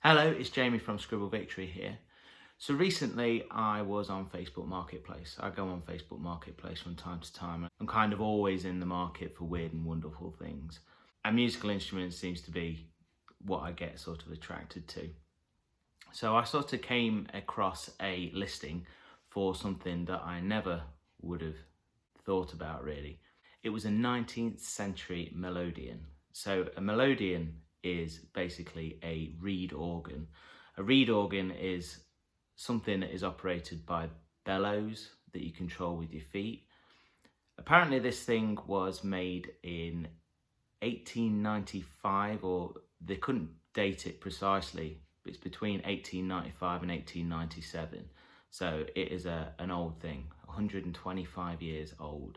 Hello, it's Jamie from Scribble Victory here. So recently I was on Facebook Marketplace. I go on Facebook Marketplace from time to time. I'm kind of always in the market for weird and wonderful things. And musical instruments seems to be what I get sort of attracted to. So I sort of came across a listing for something that I never would have thought about really. It was a 19th century melodeon. So a melodeon is basically a reed organ. A reed organ is something that is operated by bellows that you control with your feet. Apparently this thing was made in 1895, or they couldn't date it precisely, but it's between 1895 and 1897. So it is an old thing, 125 years old.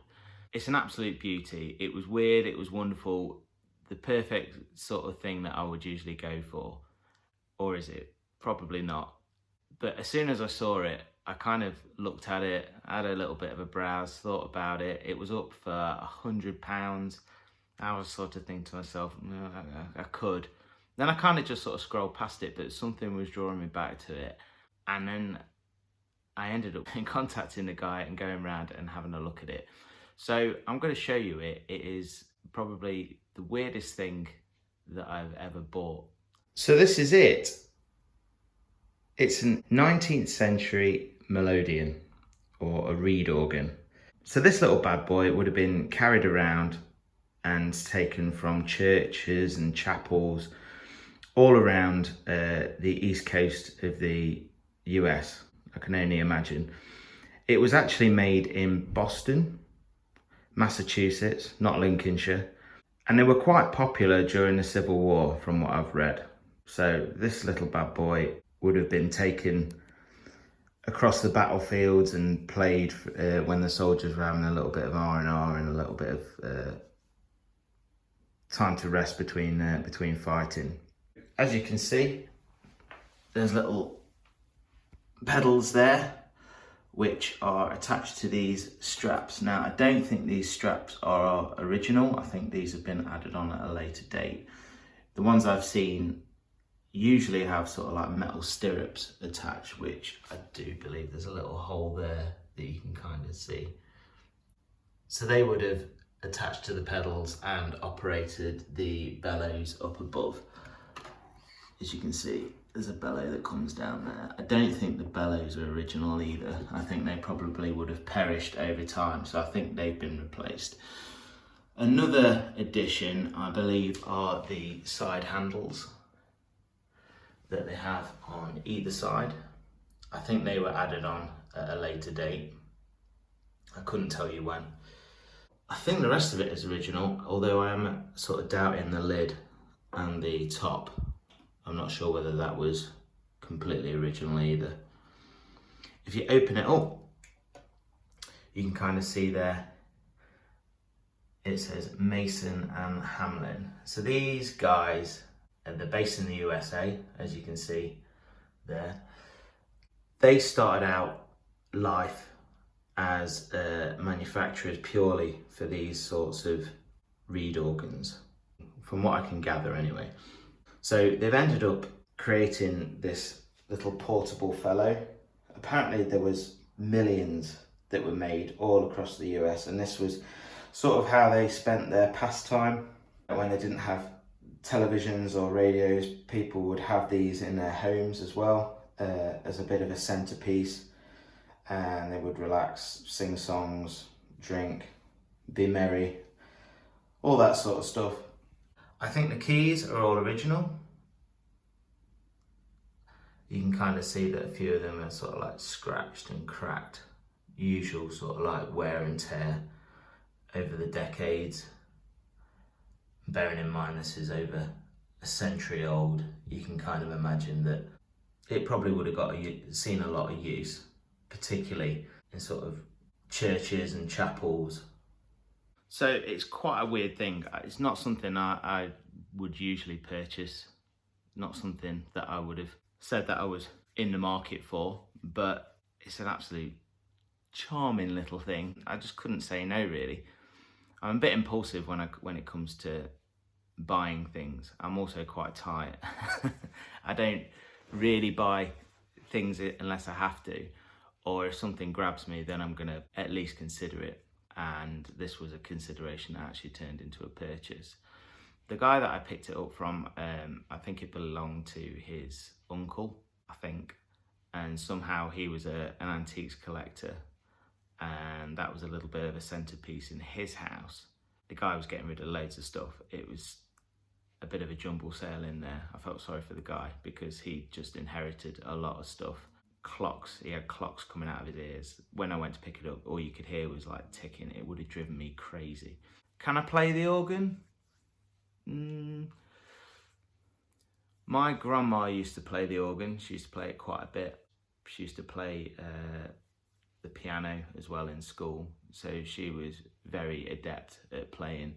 It's an absolute beauty. It was weird, it was wonderful, the perfect sort of thing that I would usually go for. Or is it? Probably not. But as soon as I saw it, I kind of looked at it, had a little bit of a browse, thought about it. It was up for £100. I was sort of thinking to myself, no, I could. Then I kind of just sort of scrolled past it, but something was drawing me back to it. And then I ended up contacting the guy and going around and having a look at it. So I'm going to show you it. It is probably the weirdest thing that I've ever bought. So this is it. It's a 19th century melodeon, or a reed organ. So this little bad boy would have been carried around and taken from churches and chapels all around the east coast of the US, I can only imagine. It was actually made in Boston, Massachusetts, not Lincolnshire. And they were quite popular during the Civil War, from what I've read. So this little bad boy would have been taken across the battlefields and played when the soldiers were having a little bit of R&R and a little bit of time to rest between fighting. As you can see, there's little pedals there which are attached to these straps. Now, I don't think these straps are original. I think these have been added on at a later date. The ones I've seen usually have sort of like metal stirrups attached, which I do believe there's a little hole there that you can kind of see. So they would have attached to the pedals and operated the bellows up above. As you can see, there's a bellow that comes down there. I don't think the bellows are original either. I think they probably would have perished over time, so I think they've been replaced. Another addition, I believe, are the side handles that they have on either side. I think they were added on at a later date. I couldn't tell you when. I think the rest of it is original, although I am sort of doubting the lid and the top. I'm not sure whether that was completely original either. If you open it up, you can kind of see there, it says Mason and Hamlin. So these guys, they're based in the USA, as you can see there. They started out life as manufacturers purely for these sorts of reed organs, from what I can gather anyway. So they've ended up creating this little portable fellow. Apparently there was millions that were made all across the US, and this was sort of how they spent their pastime. When they didn't have televisions or radios, people would have these in their homes as well, as a bit of a centerpiece, and they would relax, sing songs, drink, be merry, all that sort of stuff. I think the keys are all original. You can kind of see that a few of them are sort of like scratched and cracked. Usual sort of like wear and tear over the decades. Bearing in mind this is over a century old, you can kind of imagine that it probably would have seen a lot of use, particularly in sort of churches and chapels. So it's quite a weird thing. It's not something I would usually purchase, not something that I would have said that I was in the market for, but it's an absolute charming little thing. I just couldn't say no really. I'm a bit impulsive when it comes to buying things. I'm also quite tight. I don't really buy things unless I have to, or if something grabs me, then I'm gonna at least consider it. And this was a consideration that actually turned into a purchase. The guy that I picked it up from, I think it belonged to his uncle, I think. And somehow he was an antiques collector, and that was a little bit of a centerpiece in his house. The guy was getting rid of loads of stuff. It was a bit of a jumble sale in there. I felt sorry for the guy because he just inherited a lot of stuff. Clocks, he had clocks coming out of his ears. When I went to pick it up, all you could hear was like ticking. It would have driven me crazy. Can I play the organ? My grandma used to play the organ. She used to play it quite a bit. She used to play the piano as well in school. So she was very adept at playing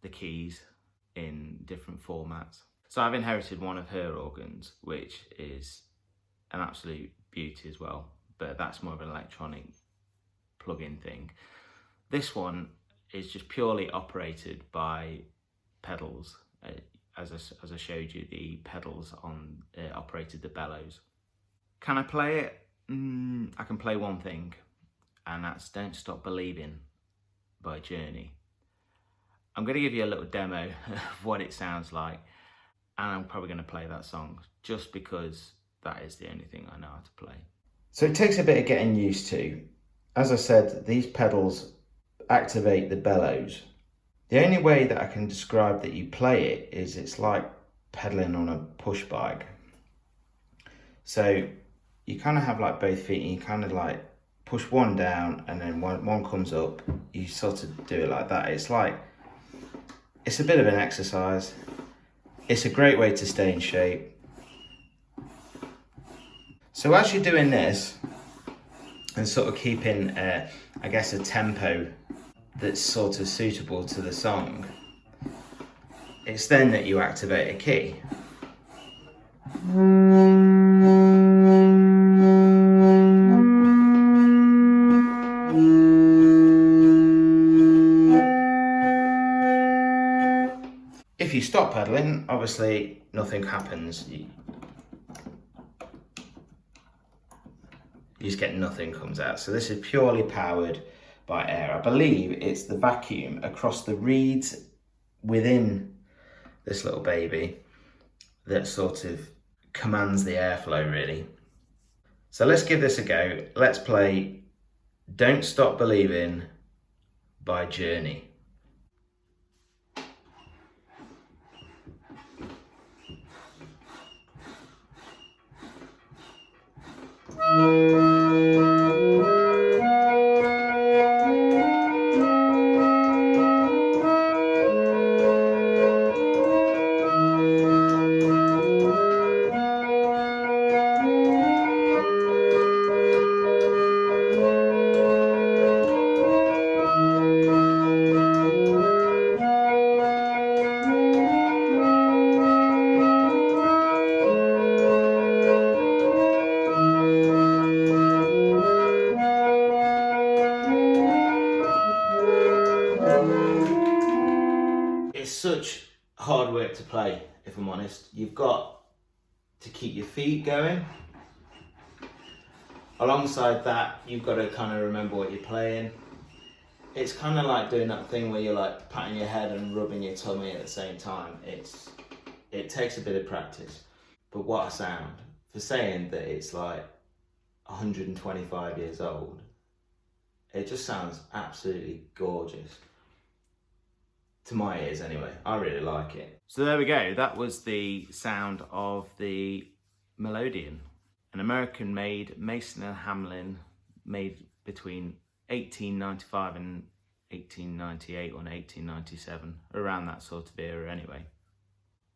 the keys in different formats. So I've inherited one of her organs, which is an absolute beauty as well, but that's more of an electronic plug-in thing. This one is just purely operated by pedals. As I showed you, the pedals on operated the bellows. Can I play it? I can play one thing, and that's Don't Stop Believing by Journey. I'm going to give you a little demo of what it sounds like, and I'm probably going to play that song just because that is the only thing I know how to play. So it takes a bit of getting used to. As I said, these pedals activate the bellows. The only way that I can describe that you play it is it's like pedaling on a push bike. So you kind of have like both feet and you kind of like push one down and then one comes up. You sort of do it like that. It's a bit of an exercise. It's a great way to stay in shape. So as you're doing this and sort of keeping, I guess, a tempo that's sort of suitable to the song, it's then that you activate a key. If you stop pedaling, obviously nothing happens. You just get nothing comes out. So this is purely powered by air. I believe it's the vacuum across the reeds within this little baby that sort of commands the airflow, really. So let's give this a go. Let's play Don't Stop Believing by Journey. It's such hard work to play, if I'm honest. You've got to keep your feet going. Alongside that, you've got to kind of remember what you're playing. It's kind of like doing that thing where you're like patting your head and rubbing your tummy at the same time. It takes a bit of practice. But what a sound. For saying that it's like 125 years old, it just sounds absolutely gorgeous. To my ears anyway, I really like it. So there we go, that was the sound of the Melodeon, an American-made Mason and Hamlin, made between 1895 and 1898 or 1897, around that sort of era anyway.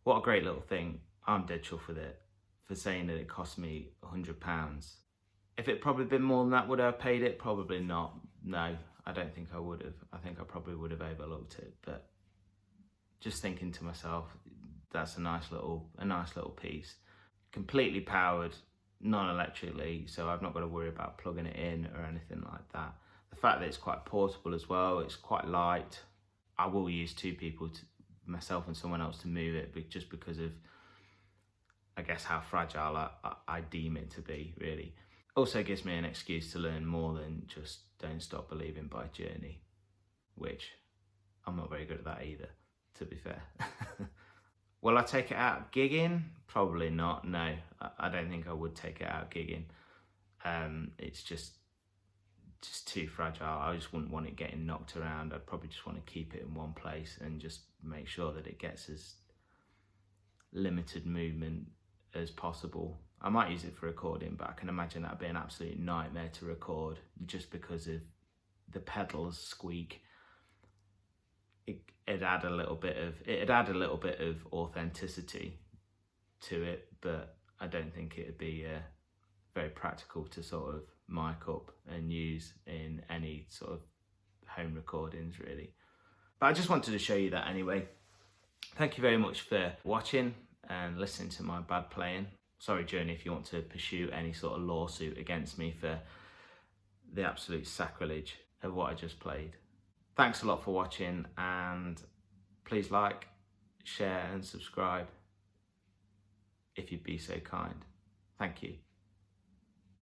What a great little thing. I'm dead chuffed with it, for saying that it cost me £100. If it probably been more than that, would I have paid it? Probably not. No, I don't think I would have. I think I probably would have overlooked it, but just thinking to myself, that's a nice little piece. Completely powered, non-electrically, so I've not got to worry about plugging it in or anything like that. The fact that it's quite portable as well, it's quite light. I will use two people myself and someone else to move it, but just because of, I guess, how fragile I deem it to be, really. Also gives me an excuse to learn more than just Don't Stop Believing by Journey, which I'm not very good at that either, to be fair. Will I take it out gigging? Probably not, no. I don't think I would take it out gigging. It's just too fragile. I just wouldn't want it getting knocked around. I'd probably just want to keep it in one place and just make sure that it gets as limited movement as possible. I might use it for recording, but I can imagine that'd be an absolute nightmare to record just because of the pedals squeak. It'd add a little bit of authenticity to it, but I don't think it'd be very practical to sort of mic up and use in any sort of home recordings, really. But I just wanted to show you that anyway. Thank you very much for watching and listening to my bad playing. Sorry, Journey, if you want to pursue any sort of lawsuit against me for the absolute sacrilege of what I just played. Thanks a lot for watching, and please like, share and subscribe if you'd be so kind. Thank you.